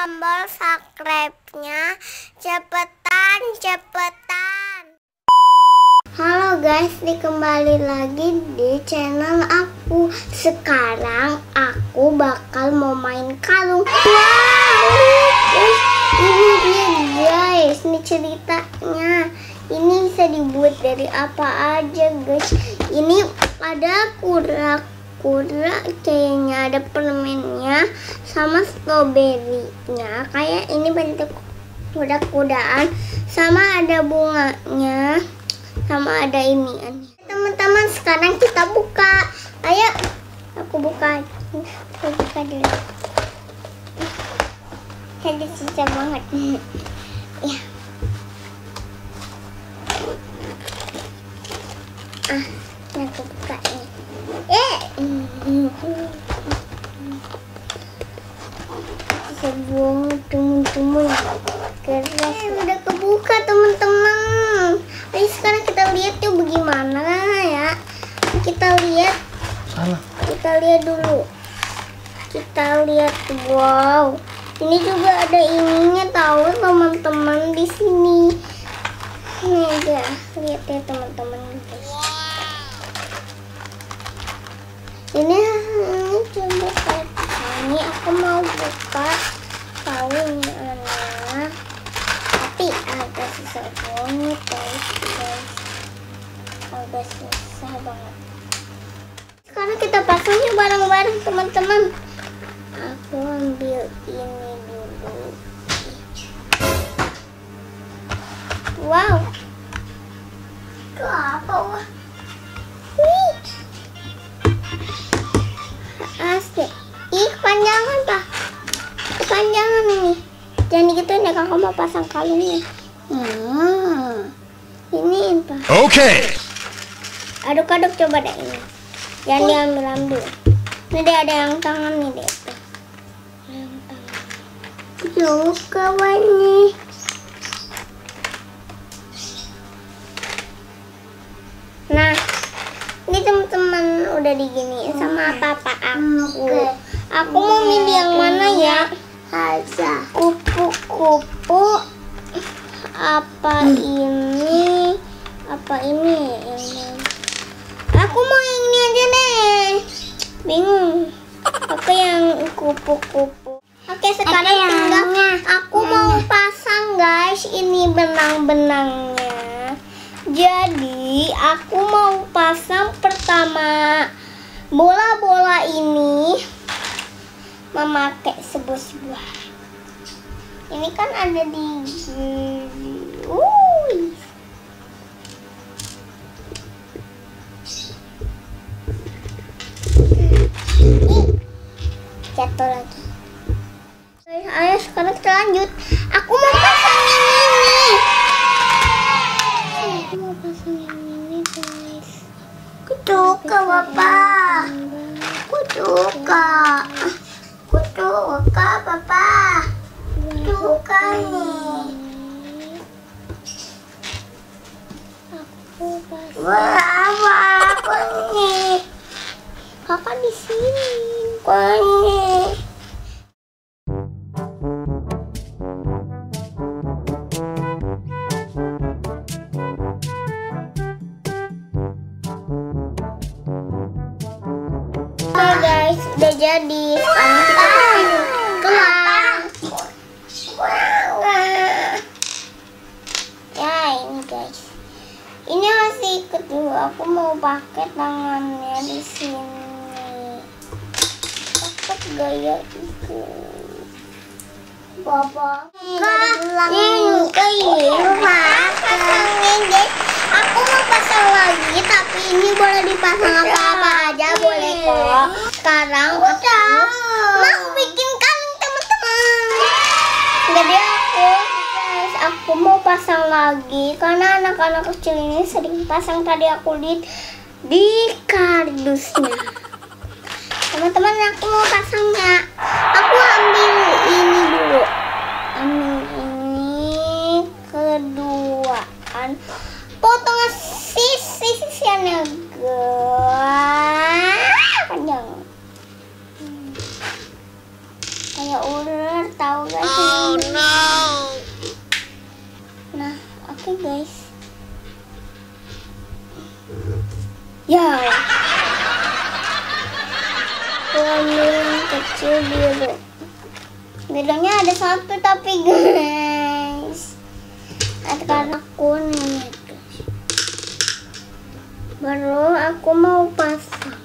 tombol subscribe-nya, cepetan. Halo guys, kembali lagi di channel aku. Sekarang aku bakal mau main kalung. Wow, ini dia guys, ini ceritanya. Ini bisa dibuat dari apa aja guys. Ini ada kura-kura, kayaknya ada permennya sama stroberinya. Kayak ini bentuk kuda-kudaan, sama ada bunganya, sama ada ini. Teman-teman, sekarang kita buka. Ayo, aku buka. Aku buka dulu. Ada susah banget. Ya. Aku buka ini. Sebelum teman-teman keras. Udah kebuka teman-teman. Ayo sekarang kita lihat yuk bagaimana ya. Kita lihat. Kita lihat dulu. Kita lihat, wow. Ini juga ada ininya tahu teman-teman di sini. Nih ya, lihat ya teman-teman. Ini coba kayak ini. Aku mau buka kalungnya, tapi agak susah banget guys. Agak susah banget. Sekarang kita pasangnya bareng-bareng teman-teman. Aku ambil ini dulu. Wow, itu apa wah? Asik. Ih, kepanjangan pak. Kepanjangan ini. Jangan gitu nih, kakak mau pasang kalungnya. Ini pak. Oke. Aduk-aduk coba deh ini. Jangan diambil-ambil. Ini deh ada yang tangan nih deh. Yang tangan. Juga warni. Nah, ini teman-teman udah diginiin sama papa aku. Aku mau milih yang mana ya? Aja. Kupu-kupu. Apa ini? Apa ini? Aku mau yang ini aja deh. Bingung. Aku yang kupu-kupu. Oke, sekarang tinggal aku mau pasang guys ini benang-benangnya. Jadi aku mau pasang pertama bola-bola ini memakai sebuah. Ini kan ada di jatuh lagi. Ayo sekarang kita lanjut. Aku mau pasang yang ini. Aku mau pasang yang ini guys. Aku suka papa. Aku suka papa. Suka nih. Aku pasang. Wah, aku nih. Kakak di sini. Nih. Guys, udah jadi. Ya ini guys. Ini masih kedua. Aku mau pakai tangannya di sini. Pakai gaya itu. Papa. Ini pasangnya guys. Aku mau pasang lagi, tapi ini boleh dipasang apa-apa aja boleh kok. Sekarang mau bikin kalung teman-teman. Jadi aku mau pasang lagi karena anak-anak kecil ini sering pasang. Tadi aku lihat di kardusnya. Teman-teman, aku mau pasangnya. Aku ambil ini dulu. Ambil ini keduaan. Potongan sisi-sisiannya panjang. kayak ular, tahu gak sih? Oh no. Nah, oke guys. Ya. Aku ambil yang kecil biru. Birunya ada satu tapi guys. Ada karena kuning guys. Baru aku mau pasang.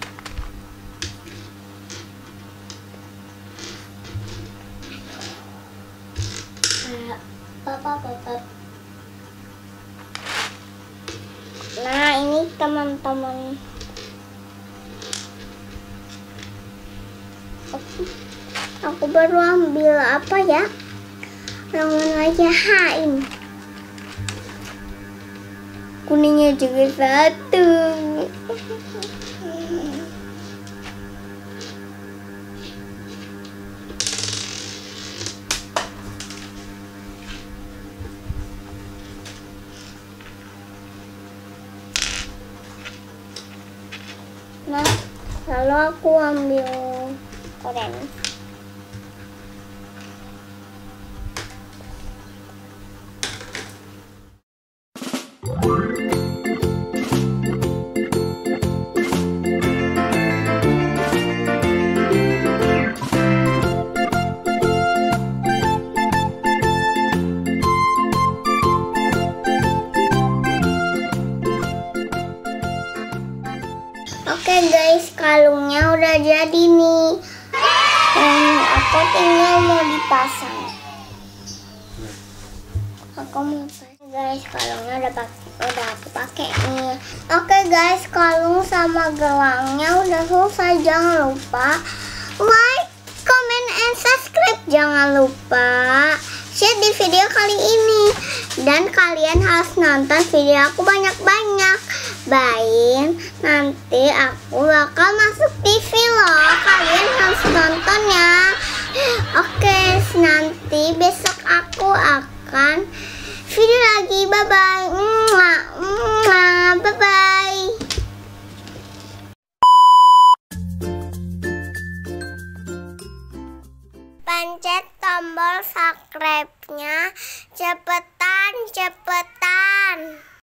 Nah, ini teman-teman. Aku baru ambil apa ya? Ramuan wajah Haim. Kuningnya juga satu. Nah, lalu aku ambil orange. Oke guys, kalungnya udah jadi nih. Aku tinggal mau dipasang. Aku mau pasang guys, kalungnya udah aku pakai nih. Oke guys, kalung sama gelangnya udah selesai. Jangan lupa like, comment, and subscribe. Jangan lupa share di video kali ini. Dan kalian harus nonton video aku banyak-banyak. Baik, nanti aku bakal masuk TV loh. Kalian harus nonton ya. Oke, nanti besok aku akan video lagi. Bye-bye. Bye-bye. Pencet tombol subscribe-nya. Cepetan.